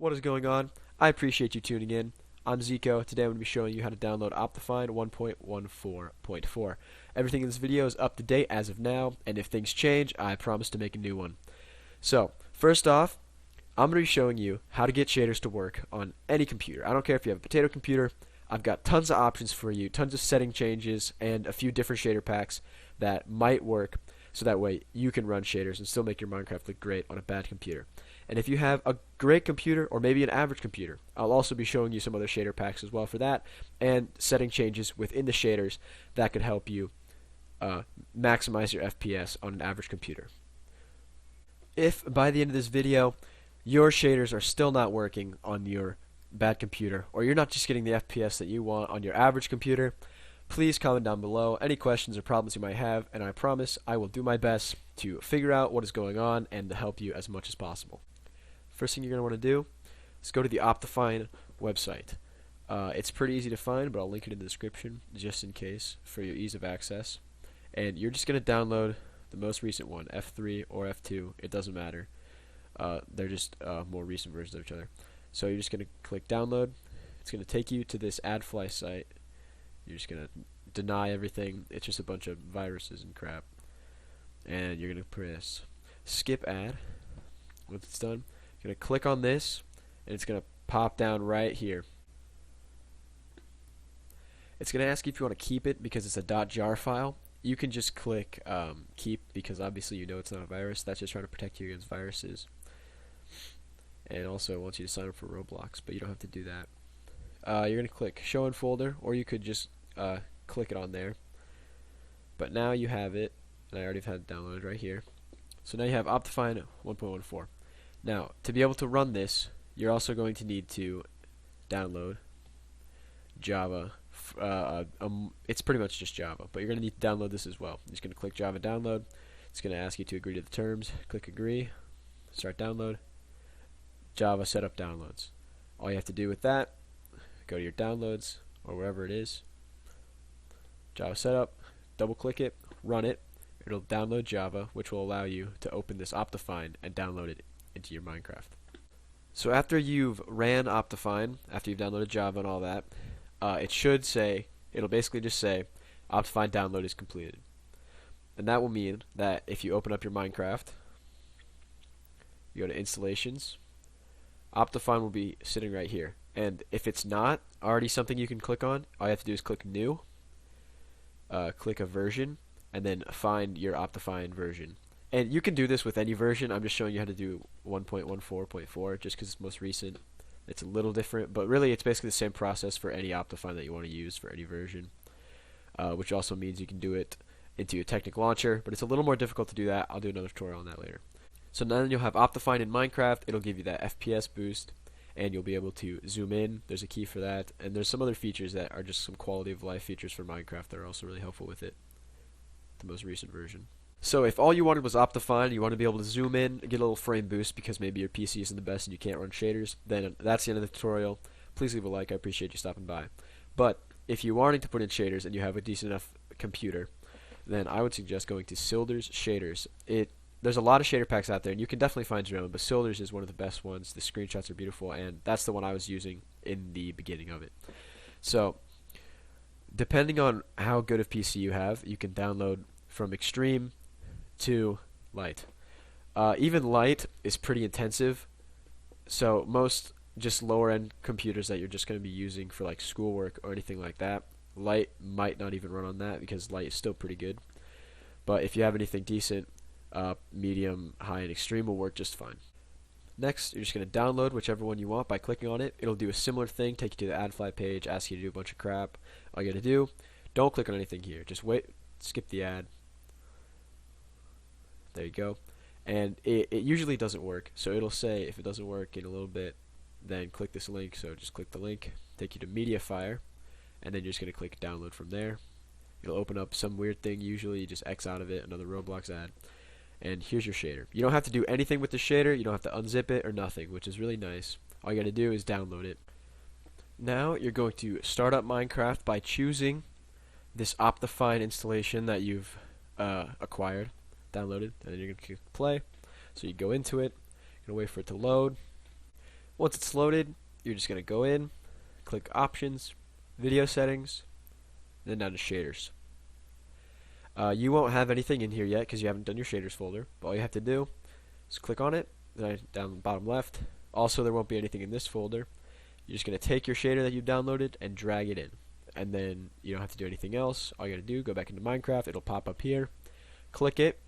What is going on? I appreciate you tuning in. I'm Zico. Today I'm going to be showing you how to download Optifine 1.14.4. Everything in this video is up to date as of now, and if things change, I promise to make a new one. So, first off, I'm going to be showing you how to get shaders to work on any computer. I don't care if you have a potato computer. I've got tons of options for you, tons of setting changes, and a few different shader packs that might work, so that way you can run shaders and still make your Minecraft look great on a bad computer. And if you have a great computer or maybe an average computer, I'll also be showing you some other shader packs as well for that, and setting changes within the shaders that could help you maximize your FPS on an average computer. If by the end of this video your shaders are still not working on your bad computer, or you're not just getting the FPS that you want on your average computer, please comment down below any questions or problems you might have, and I promise I will do my best to figure out what is going on and to help you as much as possible. First thing you're going to want to do is go to the Optifine website. It's pretty easy to find, but I'll link it in the description just in case for your ease of access. And you're just going to download the most recent one, F3 or F2, it doesn't matter. They're just more recent versions of each other. So you're just going to click download. It's going to take you to this AdFly site. You're just going to deny everything. It's just a bunch of viruses and crap. And you're going to press skip ad. Once it's done, you're going to click on this, and it's going to pop down right here. It's going to ask you if you want to keep it because it's a .jar file. You can just click keep because obviously you know it's not a virus. That's just trying to protect you against viruses. And also it wants you to sign up for Roblox, but you don't have to do that. You're going to click show in folder, or you could just click it on there. But now you have it, and I already have had it downloaded right here. So now you have Optifine 1.14. Now, to be able to run this, you're also going to need to download Java. It's pretty much just Java, but you're going to need to download this as well. You're just going to click Java download. It's going to ask you to agree to the terms. Click agree. Start download. Java setup downloads. All you have to do with that, go to your downloads or wherever it is. Java setup. Double click it. Run it. It'll download Java, which will allow you to open this Optifine and download it into your Minecraft. So after you've ran Optifine, after you've downloaded Java and all that, it should say, it'll basically just say Optifine download is completed. And that will mean that if you open up your Minecraft, you go to installations, Optifine will be sitting right here. And if it's not already something you can click on, all you have to do is click new, click a version, and then find your Optifine version. And you can do this with any version. I'm just showing you how to do 1.14.4 just because it's most recent. It's a little different, but really it's basically the same process for any Optifine that you want to use for any version, which also means you can do it into your Technic launcher, but it's a little more difficult to do that. I'll do another tutorial on that later. So now you'll have Optifine in Minecraft. It'll give you that FPS boost, and you'll be able to zoom in. There's a key for that, and there's some other features that are just some quality of life features for Minecraft that are also really helpful with it, the most recent version. So if all you wanted was Optifine, you want to be able to zoom in, get a little frame boost because maybe your PC isn't the best and you can't run shaders, then that's the end of the tutorial. Please leave a like, I appreciate you stopping by. But if you're wanting to put in shaders and you have a decent enough computer, then I would suggest going to Silder's Shaders. There's a lot of shader packs out there, and you can definitely find your own, but Silder's is one of the best ones. The screenshots are beautiful, and that's the one I was using in the beginning of it. So depending on how good of PC you have, you can download from extreme to light. Even light is pretty intensive, so most just lower end computers that you're just going to be using for like schoolwork or anything like that, light might not even run on that because light is still pretty good. But if you have anything decent, medium, high, and extreme will work just fine. Next, you're just going to download whichever one you want by clicking on it. It'll do a similar thing, take you to the AdFly page, ask you to do a bunch of crap. All you got to do, don't click on anything here. Just wait, skip the ad. There you go. And it usually doesn't work. So it'll say if it doesn't work in a little bit, then click this link. So just click the link, take you to MediaFire, and then you're just going to click download from there. It'll open up some weird thing. Usually you just X out of it, another Roblox ad. And here's your shader. You don't have to do anything with the shader. You don't have to unzip it or nothing, which is really nice. All you got to do is download it. Now you're going to start up Minecraft by choosing this Optifine installation that you've acquired, downloaded, and then you're going to click play. So you go into it, you're going to wait for it to load. Once it's loaded, you're just going to go in, click Options, Video Settings, then down to Shaders. You won't have anything in here yet because you haven't done your shaders folder, but all you have to do is click on it, then down the bottom left. Also, there won't be anything in this folder. You're just going to take your shader that you've downloaded and drag it in. And then you don't have to do anything else. All you got to do, go back into Minecraft, it'll pop up here, click it,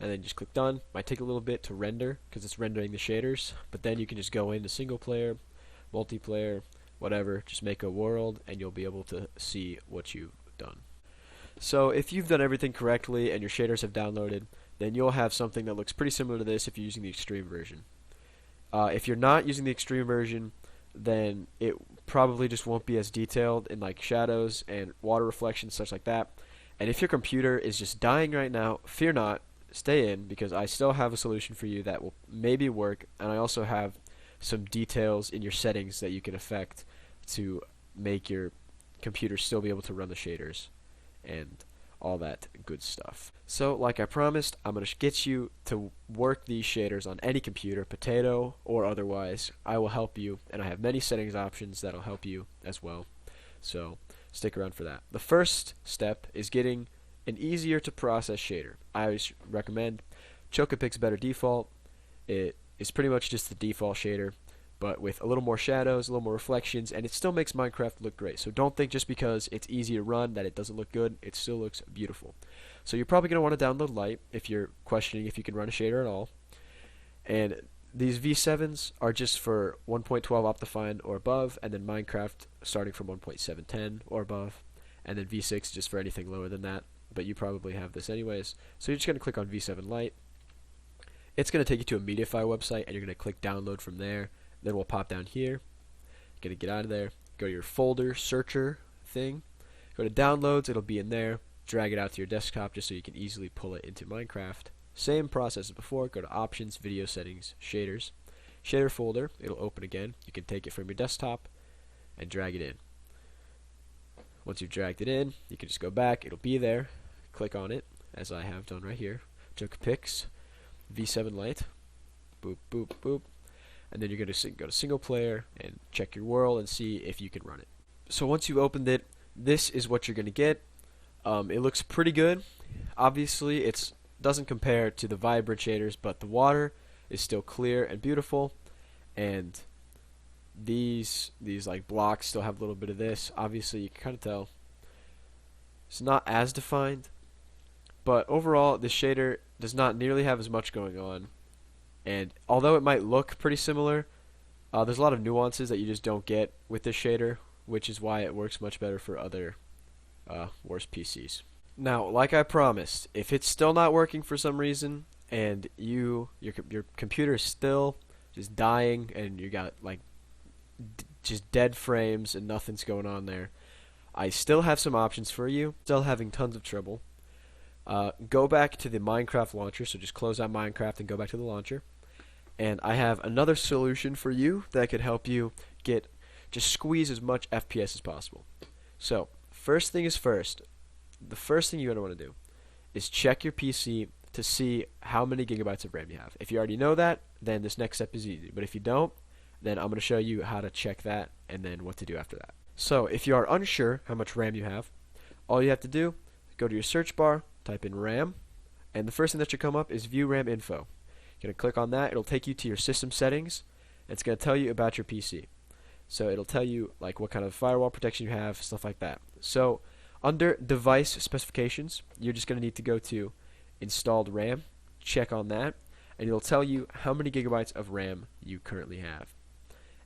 and then just click Done. Might take a little bit to render because it's rendering the shaders, but then you can just go into single player, multiplayer, whatever, just make a world, and you'll be able to see what you've done. So if you've done everything correctly and your shaders have downloaded, then you'll have something that looks pretty similar to this if you're using the extreme version. If you're not using the extreme version, then it probably just won't be as detailed in like shadows and water reflections, such like that. And if your computer is just dying right now, fear not, stay in, because I still have a solution for you that will maybe work, and I also have some details in your settings that you can affect to make your computer still be able to run the shaders and all that good stuff. So like I promised, I'm going to get you to work these shaders on any computer, potato or otherwise. I will help you, and I have many settings options that'll help you as well. So stick around for that. The first step is getting an easier to process shader. I always recommend Chocopic's Better Default. It is pretty much just the default shader, but with a little more shadows, a little more reflections, and it still makes Minecraft look great. So don't think just because it's easy to run that it doesn't look good. It still looks beautiful. So you're probably going to want to download Lite if you're questioning if you can run a shader at all. And these V7s are just for 1.12 Optifine or above, and then Minecraft starting from 1.710 or above, and then V6 just for anything lower than that. But you probably have this anyways. So you're just going to click on V7 Lite. It's going to take you to a Mediafire website, and you're going to click download from there. Then we'll pop down here. Gonna get out of there. Go to your folder searcher thing. Go to downloads. It'll be in there. Drag it out to your desktop just so you can easily pull it into Minecraft. Same process as before. Go to options, video settings, shaders. Shader folder. It'll open again. You can take it from your desktop and drag it in. Once you've dragged it in, you can just go back. It'll be there. Click on it, as I have done right here. Chocopic's V7 Lite. Boop, boop, boop. And then you're going to go to single player and check your world and see if you can run it. So once you've opened it, this is what you're going to get. It looks pretty good. Obviously, it doesn't compare to the vibrant shaders, but the water is still clear and beautiful. And these like blocks still have a little bit of this. Obviously, you can kind of tell it's not as defined, but overall, the shader does not nearly have as much going on. And although it might look pretty similar, there's a lot of nuances that you just don't get with this shader, which is why it works much better for other worse PCs. Now, like I promised, if it's still not working for some reason, and your computer is still just dying, and you got like just dead frames and nothing's going on there, I still have some options for you. Still having tons of trouble. Go back to the Minecraft launcher, so just close out Minecraft and go back to the launcher. And I have another solution for you that could help you just squeeze as much FPS as possible. So, first thing is first. The first thing you're going to want to do is check your PC to see how many gigabytes of RAM you have. If you already know that, then this next step is easy. But if you don't, then I'm going to show you how to check that and then what to do after that. So, if you are unsure how much RAM you have, all you have to do, go to your search bar, type in RAM, and the first thing that should come up is View RAM Info. You're going to click on that. It'll take you to your system settings, and it's going to tell you about your PC. So it'll tell you like what kind of firewall protection you have, stuff like that. So under device specifications, you're just going to need to go to installed RAM, check on that, and it'll tell you how many gigabytes of RAM you currently have.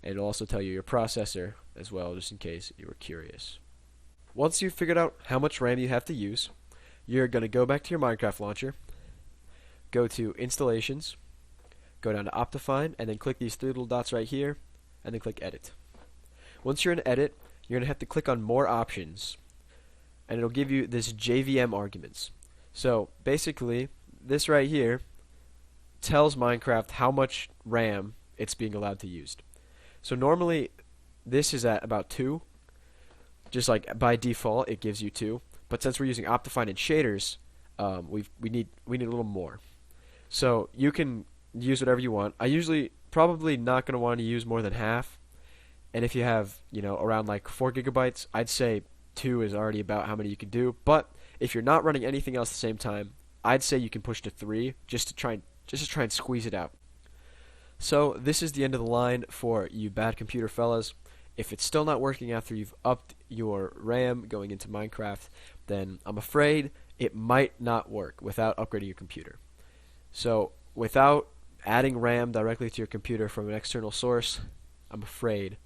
And it'll also tell you your processor as well, just in case you were curious. Once you've figured out how much RAM you have to use, you're going to go back to your Minecraft launcher, go to Installations, go down to Optifine, and then click these three little dots right here, and then click Edit. Once you're in Edit, you're going to have to click on More Options, and it'll give you this JVM arguments. So basically, this right here tells Minecraft how much RAM it's being allowed to use. So normally, this is at about 2. Just like by default, it gives you 2. But since we're using Optifine and shaders, we need a little more. So you can use whatever you want. I usually probably not going to want to use more than half. And if you have, around like 4 gigabytes, I'd say 2 is already about how many you can do. But if you're not running anything else at the same time, I'd say you can push to 3 just to try and squeeze it out. So this is the end of the line for you bad computer fellas. If it's still not working after you've upped your RAM going into Minecraft, then I'm afraid it might not work without upgrading your computer. So without adding RAM directly to your computer from an external source, I'm afraid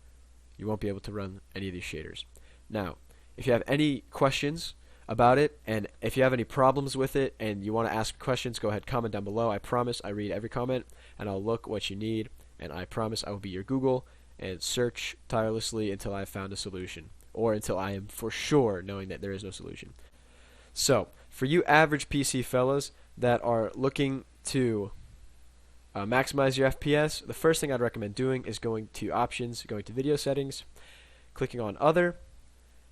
you won't be able to run any of these shaders. Now, if you have any questions about it, and if you have any problems with it and you want to ask questions, go ahead, comment down below. I promise I read every comment and I'll look what you need, and I promise I will be your Google and search tirelessly until I've found a solution, or until I am for sure knowing that there is no solution. So, for you average PC fellas that are looking to maximize your FPS, the first thing I'd recommend doing is going to options, going to video settings, clicking on other,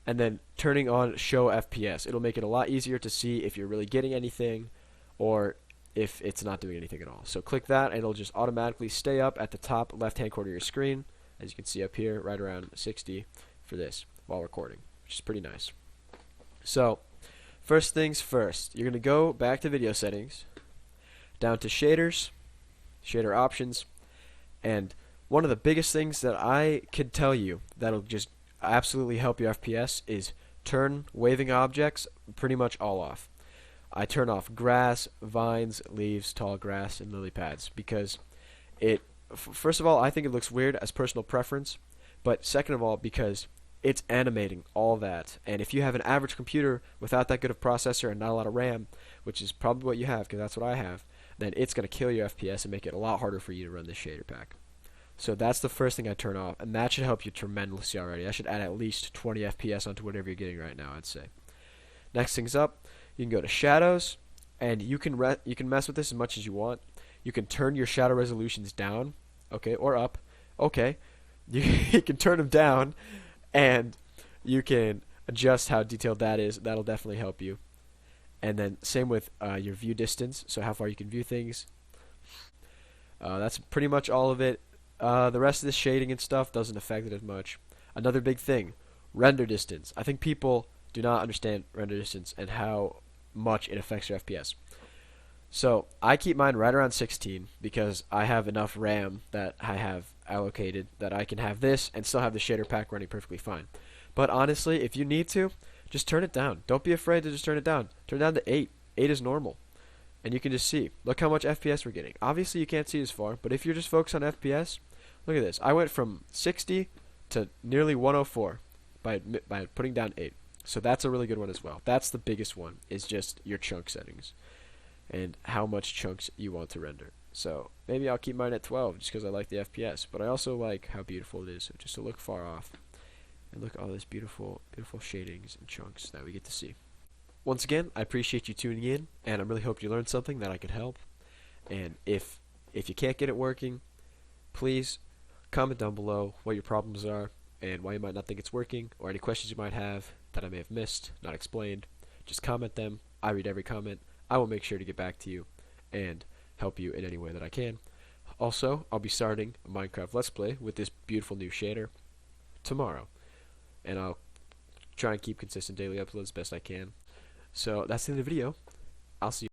and then turning on show FPS. It'll make it a lot easier to see if you're really getting anything or if it's not doing anything at all. So click that and it'll just automatically stay up at the top left hand corner of your screen, as you can see up here, right around 60 for this while recording, which is pretty nice. So first things first, you're going to go back to video settings, down to shaders, shader options, and one of the biggest things that I could tell you that'll just absolutely help your FPS is turn waving objects pretty much all off. I turn off grass, vines, leaves, tall grass, and lily pads because first of all, I think it looks weird as personal preference, but second of all, because it's animating all that. And if you have an average computer without that good of processor and not a lot of RAM, which is probably what you have because that's what I have, then it's going to kill your FPS and make it a lot harder for you to run this shader pack. So that's the first thing I turn off, and that should help you tremendously already. That should add at least 20 FPS onto whatever you're getting right now, I'd say. Next things up, you can go to shadows, and you can mess with this as much as you want. You can turn your shadow resolutions down, okay, or up. Okay, you can turn them down, and you can adjust how detailed that is. That'll definitely help you. And then same with your view distance, so how far you can view things. That's pretty much all of it. The rest of the shading and stuff doesn't affect it as much. Another big thing, render distance. I think people do not understand render distance and how much it affects your FPS. So I keep mine right around 16 because I have enough RAM that I have allocated that I can have this and still have the shader pack running perfectly fine. But honestly, if you need to, just turn it down. Don't be afraid to just turn it down. Turn it down to 8. 8 is normal. And you can just see. Look how much FPS we're getting. Obviously, you can't see as far, but if you're just focused on FPS, look at this. I went from 60 to nearly 104 by putting down 8. So that's a really good one as well. That's the biggest one, is just your chunk settings and how much chunks you want to render. So maybe I'll keep mine at 12 just because I like the FPS, but I also like how beautiful it is, just to look far off. And look at all this beautiful, beautiful shadings and chunks that we get to see. Once again, I appreciate you tuning in, and I really hope you learned something that I could help. And if you can't get it working, please comment down below what your problems are and why you might not think it's working, or any questions you might have that I may have missed, not explained. Just comment them. I read every comment. I will make sure to get back to you and help you in any way that I can. Also, I'll be starting a Minecraft Let's Play with this beautiful new shader tomorrow, and I'll try and keep consistent daily uploads as best I can. So that's the end of the video. I'll see you.